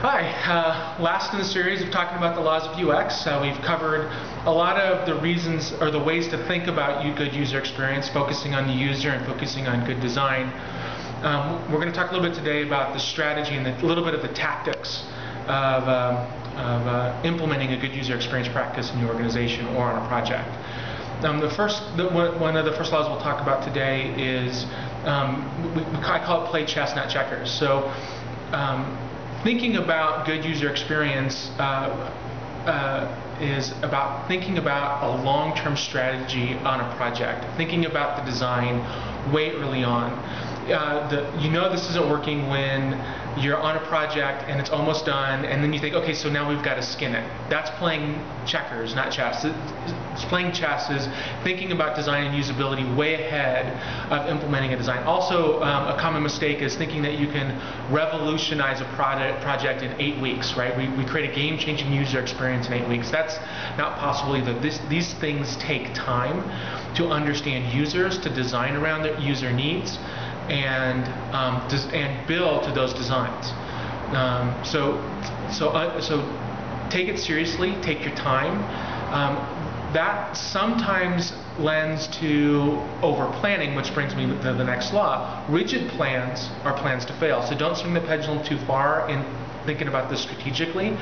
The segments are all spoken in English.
Hi, last in the series of talking about the laws of UX, we've covered a lot of the reasons or the ways to think about good user experience, focusing on the user and focusing on good design. We're going to talk a little bit today about the strategy and a little bit of the tactics of implementing a good user experience practice in your organization or on a project. One of the first laws we'll talk about today is, I call it play chess, not checkers. So thinking about good user experience is about thinking about a long-term strategy on a project, thinking about the design way early on. You know this isn't working when you're on a project and it's almost done, and then you think, okay, so now we've got to skin it. That's playing checkers, not chess. It's playing chess is thinking about design and usability way ahead of implementing a design. Also, a common mistake is thinking that you can revolutionize a project in 8 weeks, right? We create a game-changing user experience in 8 weeks. That's not possible either. These things take time to understand users, to design around their user needs, and build to those designs. So take it seriously, take your time. That sometimes lends to over-planning, which brings me to the next law. Rigid plans are plans to fail. So don't swing the pendulum too far in thinking about this strategically.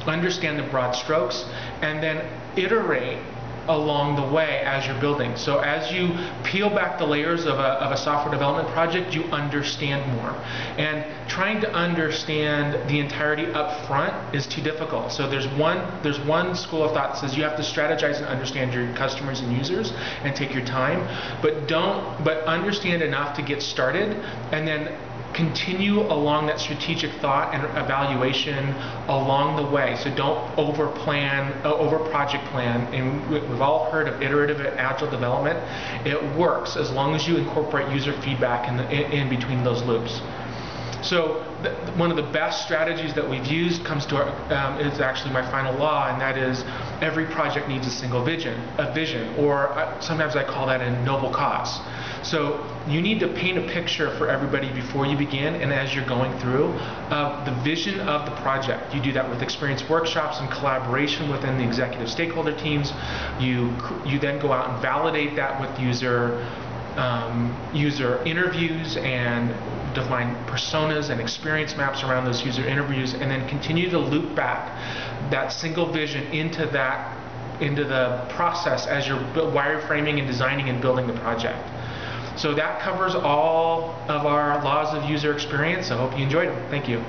Understand the broad strokes, and then iterate along the way as you're building. So as you peel back the layers of a software development project, you understand more. And trying to understand the entirety up front is too difficult. So there's one school of thought that says you have to strategize and understand your customers and users and take your time, but understand enough to get started, and then continue along that strategic thought and evaluation along the way. So don't over-project plan. And we've all heard of iterative agile development. It works as long as you incorporate user feedback in between those loops. So one of the best strategies that we've used is actually my final law, and that is every project needs a single vision, or sometimes I call that a noble cause. So you need to paint a picture for everybody before you begin and as you're going through of the vision of the project. You do that with experience workshops and collaboration within the executive stakeholder teams. You then go out and validate that with user interviews and define personas and experience maps around those user interviews, and then continue to loop back that single vision into the process as you're wireframing and designing and building the project. So that covers all of our laws of user experience. I hope you enjoyed them. Thank you.